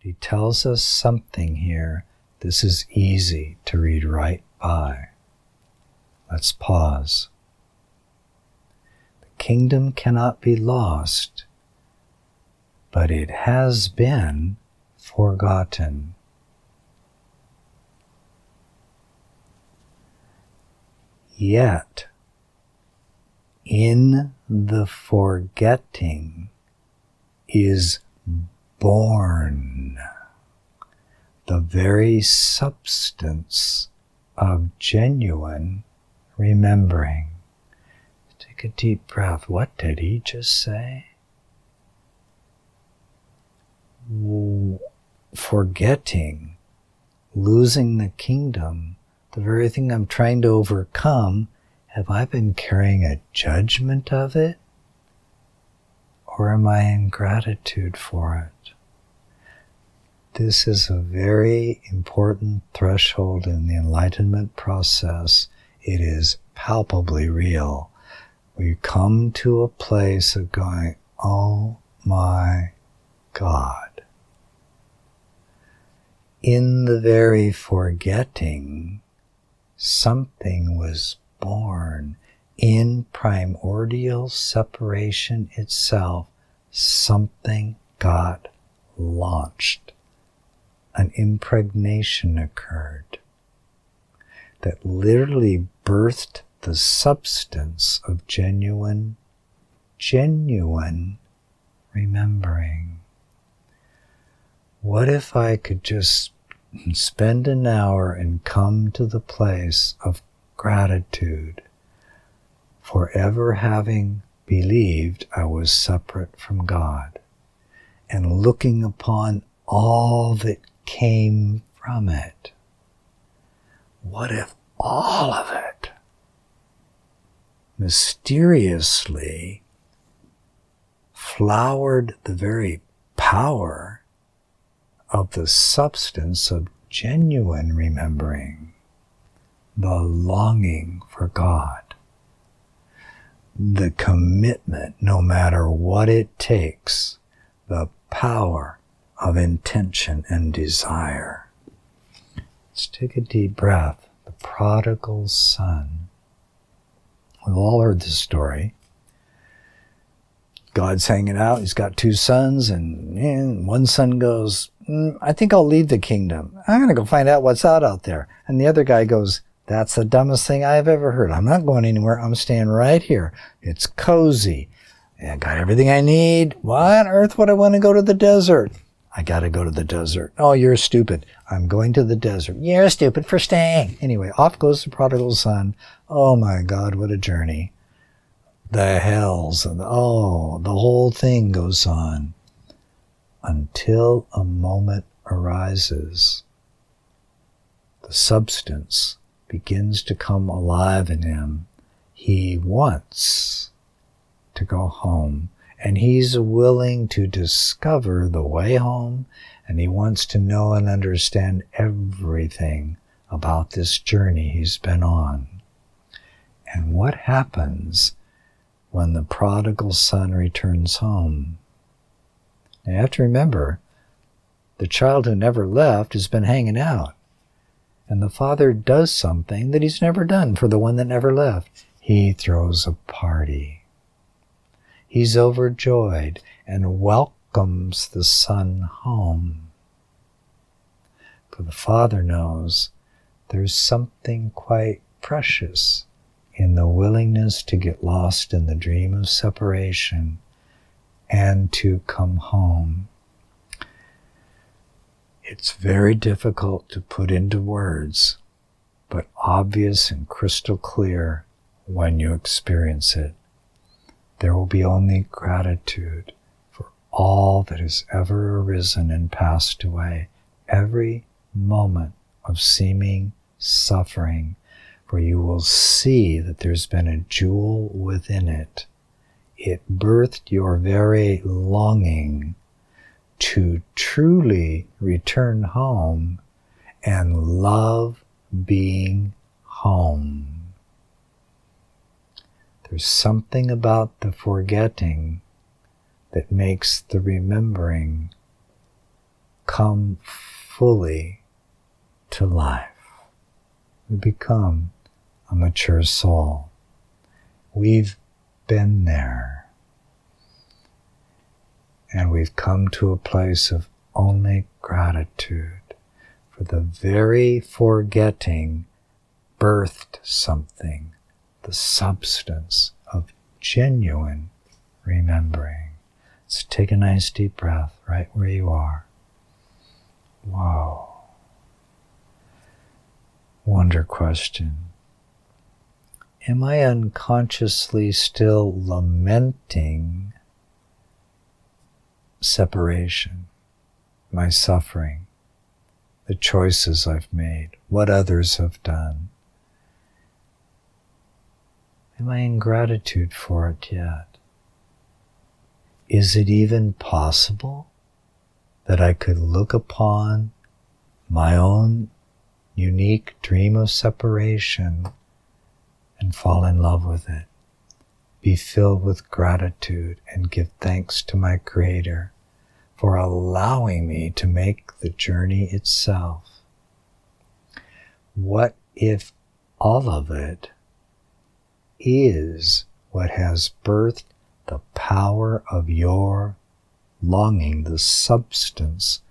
He tells us something here. This is easy to read right by. Let's pause. The kingdom cannot be lost, but it has been forgotten. Yet, in the forgetting is born the very substance of genuine remembering. Take a deep breath. What did he just say? Forgetting, losing the kingdom, the very thing I'm trying to overcome. Have I been carrying a judgment of it? Or am I in gratitude for it? This is a very important threshold in the enlightenment process. It is palpably real. We come to a place of going, oh my God. In the very forgetting, something was born. In primordial separation itself, something got launched. An impregnation occurred that literally birthed the substance of genuine remembering. What if I could just spend an hour and come to the place of gratitude for ever having believed I was separate from God, and looking upon all that came from it? What if all of it mysteriously flowered the very power of the substance of genuine remembering, the longing for God, the commitment, no matter what it takes, the power of intention and desire. Let's take a deep breath. The prodigal son. We've all heard this story. God's hanging out. He's got two sons, and one son goes, I think I'll leave the kingdom. I'm going to go find out what's out there. And the other guy goes, that's the dumbest thing I've ever heard. I'm not going anywhere. I'm staying right here. It's cozy. I got everything I need. Why on earth would I want to go to the desert? I got to go to the desert. Oh, you're stupid. I'm going to the desert. You're stupid for staying. Anyway, off goes the prodigal son. Oh my God, what a journey. The hells and the whole thing goes on until a moment arises. The substance begins to come alive in him. He wants to go home, and he's willing to discover the way home, and he wants to know and understand everything about this journey he's been on. And what happens when the prodigal son returns home? Now you have to remember, the child who never left has been hanging out. And the father does something that he's never done for the one that never left. He throws a party. He's overjoyed and welcomes the son home. For the father knows there's something quite precious in the willingness to get lost in the dream of separation and to come home. It's very difficult to put into words, but obvious and crystal clear when you experience it. There will be only gratitude for all that has ever arisen and passed away, every moment of seeming suffering, for you will see that there's been a jewel within it. It birthed your very longing to truly return home and love being home. There's something about the forgetting that makes the remembering come fully to life. We become a mature soul. We've been there. And we've come to a place of only gratitude for the very forgetting birthed something, the substance of genuine remembering. So take a nice deep breath right where you are. Whoa. Wonder question. Am I unconsciously still lamenting separation, my suffering, the choices I've made, what others have done? Am I in gratitude for it yet? Is it even possible that I could look upon my own unique dream of separation and fall in love with it, be filled with gratitude, and give thanks to my Creator for allowing me to make the journey itself? What if all of it is what has birthed the power of your longing, the substance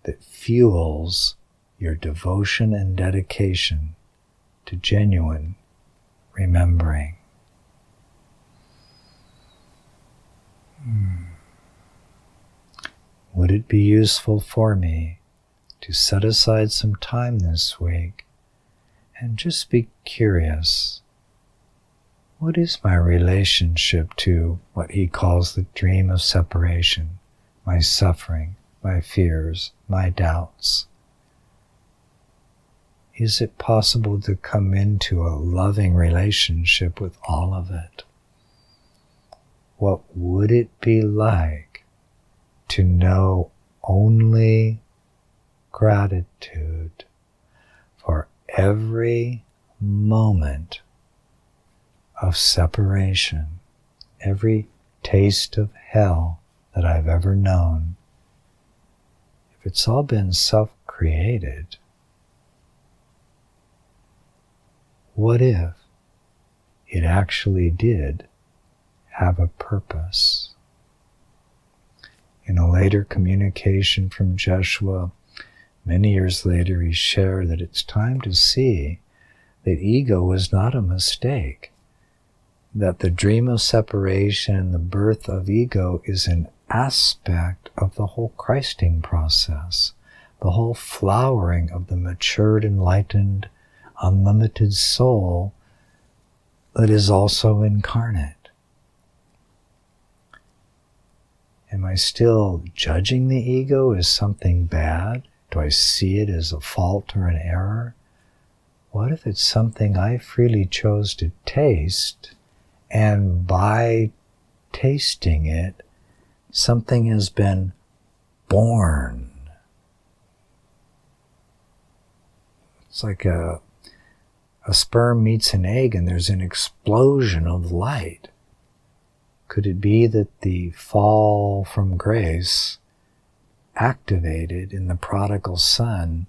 that fuels your devotion and dedication to genuine remembering? Would it be useful for me to set aside some time this week and just be curious? What is my relationship to what he calls the dream of separation, my suffering, my fears, my doubts? Is it possible to come into a loving relationship with all of it? What would it be like to know only gratitude for every moment of separation, every taste of hell that I've ever known? If it's all been self-created, what if it actually did have a purpose? In a later communication from Joshua, many years later, he shared that it's time to see that ego was not a mistake, that the dream of separation and the birth of ego is an aspect of the whole Christing process, the whole flowering of the matured, enlightened, unlimited soul that is also incarnate. Am I still judging the ego as something bad? Do I see it as a fault or an error? What if it's something I freely chose to taste, and by tasting it, something has been born? It's like a sperm meets an egg and there's an explosion of light. Could it be that the fall from grace activated in the Prodigal Son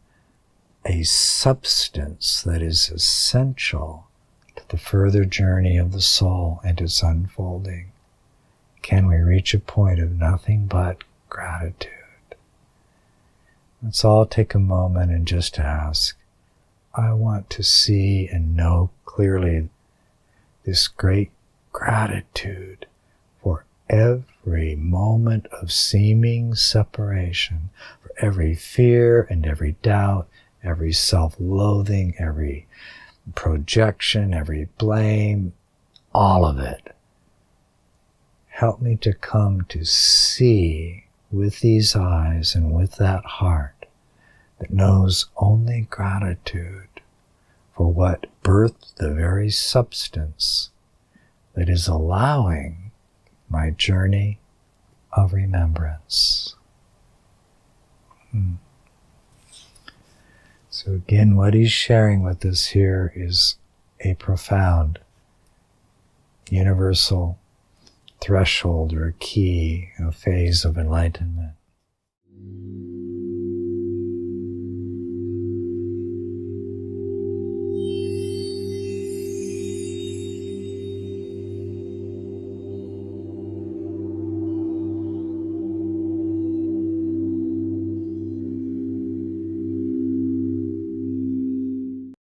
a substance that is essential to the further journey of the soul and its unfolding? Can we reach a point of nothing but gratitude? Let's all take a moment and just ask, I want to see and know clearly this great gratitude for every moment of seeming separation, for every fear and every doubt, every self-loathing, every projection, every blame, all of it. Help me to come to see with these eyes and with that heart that knows only gratitude for what birthed the very substance that is allowing my journey of remembrance. So again, what he's sharing with us here is a profound, universal threshold or a key, a phase of enlightenment.